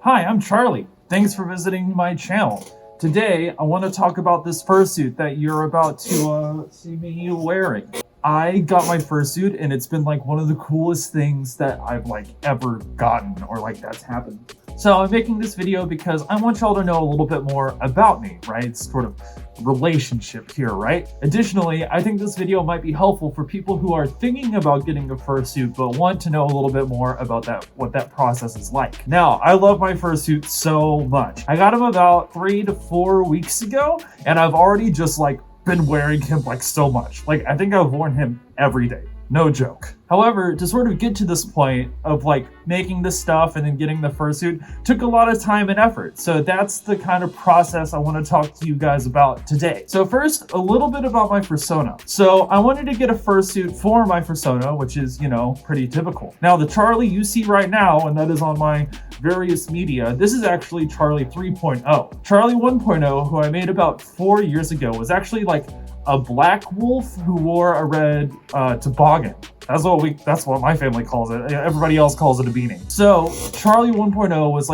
Hi, I'm Charlie. Thanks for visiting my channel. Today, I want to talk about this fursuit that you're about to see me wearing. I got my fursuit and it's been like one of the coolest things that I've ever gotten or that's happened. So I'm making this video because I want y'all to know a little bit more about me, right? It's sort of relationship here, right? Additionally, I think this video might be helpful for people who are thinking about getting a fursuit but want to know a little bit more about what that process is like. Now, I love my fursuit so much. I got him about 3 to 4 weeks ago, and I've already just been wearing him so much. I think I've worn him every day. No joke. However, to sort of get to this point of making this stuff and then getting the fursuit took a lot of time and effort. So that's the kind of process I want to talk to you guys about today. So first, a little bit about my fursona. So I wanted to get a fursuit for my fursona, which is, pretty typical. Now the Charlie you see right now, and that is on my various media, this is actually Charlie 3.0. Charlie 1.0, who I made about 4 years ago, was actually a black wolf who wore a red toboggan. That's what my family calls it. Everybody else calls it a beanie. So Charlie 1.0 was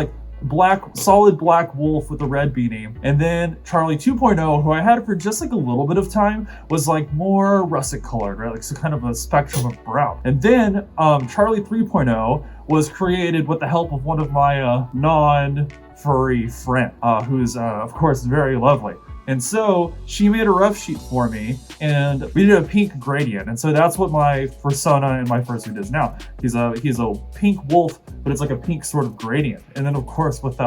solid black wolf with a red beanie. And then Charlie 2.0, who I had for just a little bit of time, was more russet colored, right? So kind of a spectrum of brown. And then Charlie 3.0 was created with the help of one of my non-furry friend, who's of course very lovely. And so she made a rough sheet for me and we did a pink gradient. And so that's what my fursona and my fursuit is now. He's a pink wolf, but it's a pink sort of gradient. And then of course with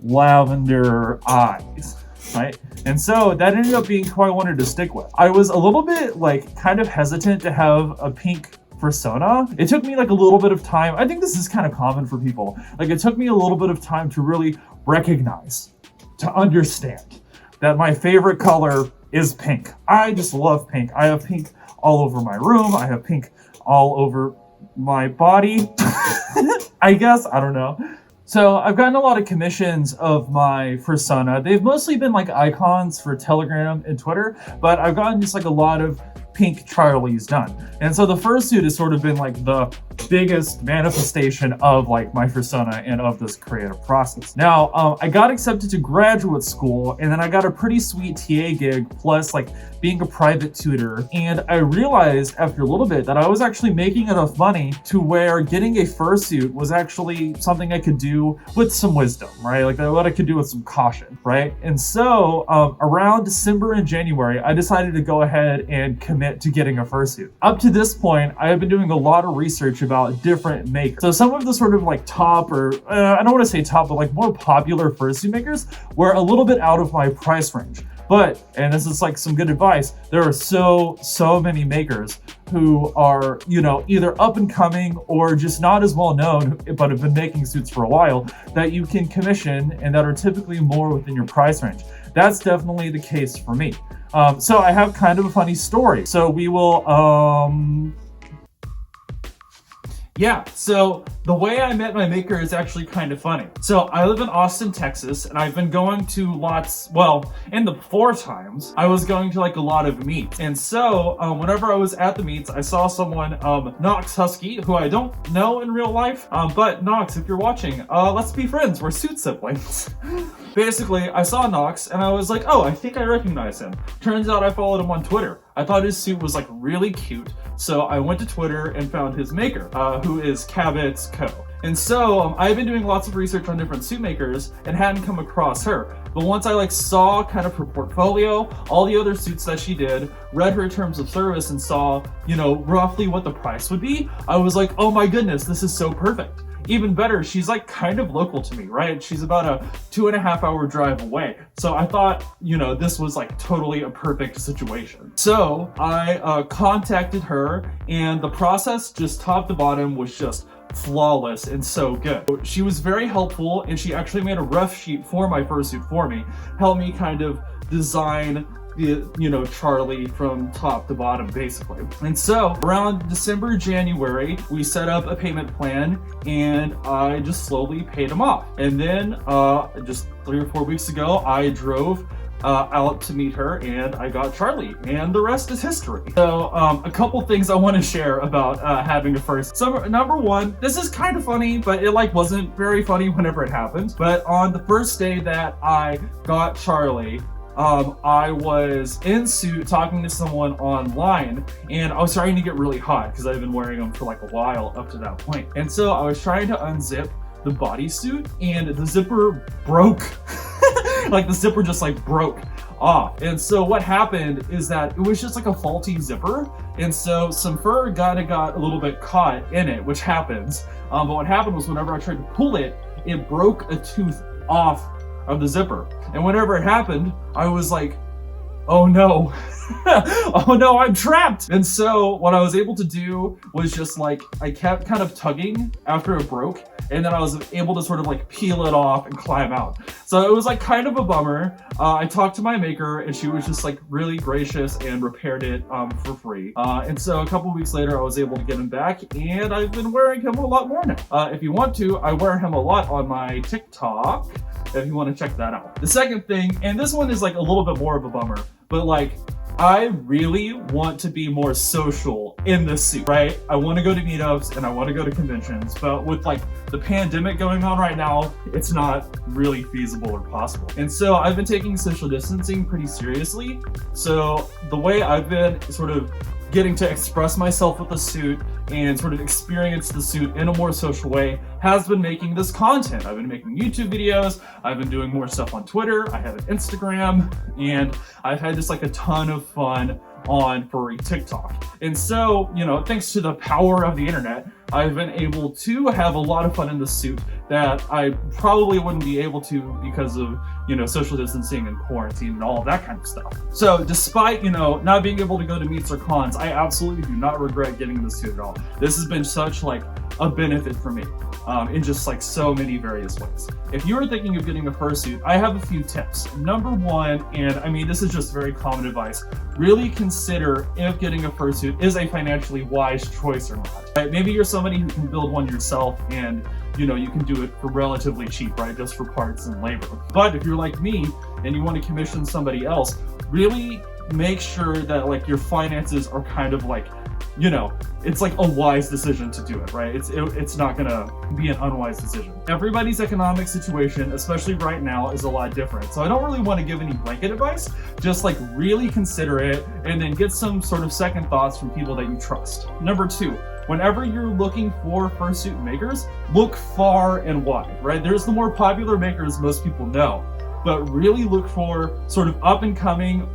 lavender eyes, right? And so that ended up being who I wanted to stick with. I was a little bit kind of hesitant to have a pink fursona. It took me a little bit of time. I think this is kind of common for people. It took me a little bit of time to really recognize, to understand that my favorite color is pink. I just love pink. I have pink all over my room. I have pink all over my body. I guess, I don't know. So I've gotten a lot of commissions of my fursona. They've mostly been icons for Telegram and Twitter, but I've gotten just a lot of pink Charlies done. And so the fursuit has sort of been the biggest manifestation of my fursona and of this creative process. Now, I got accepted to graduate school and then I got a pretty sweet TA gig plus being a private tutor. And I realized after a little bit that I was actually making enough money to where getting a fursuit was actually something I could do with some wisdom, right? What I could do with some caution, right? And so around December and January, I decided to go ahead and commit to getting a fursuit. Up to this point, I have been doing a lot of research about different makers. So some of the sort of top, or I don't want to say top, but more popular fursuit makers were a little bit out of my price range. But, and this is some good advice, there are so many makers who are, either up and coming or just not as well known, but have been making suits for a while, that you can commission and that are typically more within your price range. That's definitely the case for me. So I have kind of a funny story. So we will, so the way I met my maker is actually kind of funny. So I live in Austin, Texas, and I've been going to in the 4 times, I was going to a lot of meets. And so whenever I was at the meets, I saw someone, Knox Husky, who I don't know in real life, but Knox, if you're watching, let's be friends, we're suit siblings. Basically, I saw Knox and I was oh, I think I recognize him. Turns out I followed him on Twitter. I thought his suit was really cute. So I went to Twitter and found his maker, who is Cabot's Co. And so I've been doing lots of research on different suit makers and hadn't come across her. But once I saw kind of her portfolio, all the other suits that she did, read her terms of service and saw, roughly what the price would be, I was oh my goodness, this is so perfect. Even better, she's kind of local to me, right? She's about a 2.5 hour drive away. So I thought, this was totally a perfect situation. So I contacted her and the process just top to bottom was just flawless and so good. She was very helpful and she actually made a rough sheet for my fursuit for me, helped me kind of design Charlie from top to bottom basically. And so around December, January, we set up a payment plan and I just slowly paid him off. And then just 3 or 4 weeks ago, I drove out to meet her, and I got Charlie, and the rest is history. So a couple things I want to share about having a fursuit. So number one, this is kind of funny, but it like wasn't very funny whenever it happened. But on the first day that I got Charlie, I was in suit talking to someone online, and I was starting to get really hot because I've been wearing them for like a while up to that point. And so I was trying to unzip the bodysuit, and the zipper broke. Like the zipper just like broke off. And so what happened is that it was just like a faulty zipper, and so some fur got a little bit caught in it, which happens. But what happened was whenever I tried to pull it, it broke a tooth off of the zipper. And whenever it happened, I was like, oh no. Oh no, I'm trapped. And so what I was able to do was just like, I kept kind of tugging after it broke, and then I was able to sort of like peel it off and climb out. So it was like kind of a bummer. I talked to my maker, and she was just like really gracious and repaired it for free. And so a couple weeks later, I was able to get him back, and I've been wearing him a lot more now. If you want to, I wear him a lot on my TikTok, if you want to check that out. The second thing, and this one is like a little bit more of a bummer, but like, I really want to be more social in this suit, right? I want to go to meetups and I want to go to conventions, but with like the pandemic going on right now, it's not really feasible or possible. And so I've been taking social distancing pretty seriously. So the way I've been sort of getting to express myself with the suit and sort of experience the suit in a more social way has been making this content. I've been making YouTube videos, I've been doing more stuff on Twitter, I have an Instagram, and I've had just like a ton of fun on Furry TikTok. And so, you know, thanks to the power of the internet, I've been able to have a lot of fun in the suit that I probably wouldn't be able to because of, you know, social distancing and quarantine and all of that kind of stuff. So despite, you know, not being able to go to meets or cons, I absolutely do not regret getting this suit at all. This has been such like a benefit for me in just like so many various ways. If you are thinking of getting a fursuit, I have a few tips. Number one, and I mean, this is just very common advice, really consider if getting a fursuit is a financially wise choice or not. Right? Maybe you're somebody who can build one yourself and, you know, you can do it for relatively cheap, right? Just for parts and labor. But if you're like me and you want to commission somebody else, really make sure that like your finances are kind of like, you know, it's like a wise decision to do it, right? It's not gonna be an unwise decision. Everybody's economic situation, especially right now, is a lot different. So I don't really want to give any blanket advice, just like really consider it and then get some sort of second thoughts from people that you trust. Number two, whenever you're looking for fursuit makers, look far and wide, right? There's the more popular makers most people know, but really look for sort of up and coming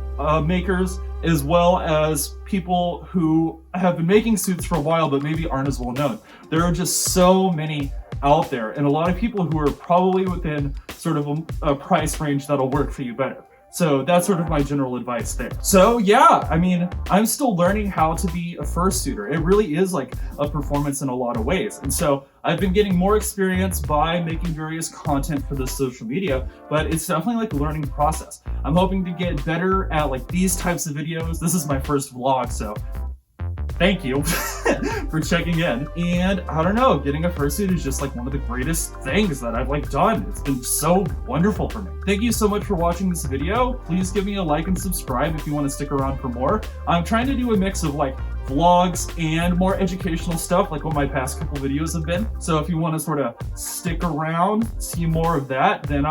makers, as well as people who have been making suits for a while but maybe aren't as well known. There are just so many out there, and a lot of people who are probably within sort of a price range that'll work for you better. So that's sort of my general advice there. So yeah, I mean, I'm still learning how to be a fursuiter. It really is like a performance in a lot of ways. And so I've been getting more experience by making various content for this social media, but it's definitely like a learning process. I'm hoping to get better at like these types of videos. This is my first vlog, so thank you for checking in. And I don't know, getting a fursuit is just like one of the greatest things that I've like done. It's been so wonderful for me. Thank you so much for watching this video. Please give me a like and subscribe if you want to stick around for more. I'm trying to do a mix of like vlogs and more educational stuff, like what my past couple videos have been. So if you want to sort of stick around, see more of that, then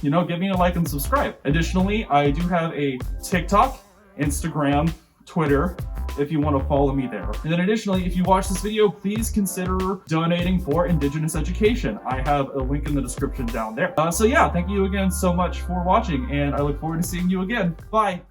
you know, give me a like and subscribe. Additionally, I do have a TikTok, Instagram, Twitter, if you want to follow me there. And then additionally, if you watch this video, please consider donating for Indigenous education. I have a link in the description down there. So yeah, thank you again so much for watching, and I look forward to seeing you again. Bye.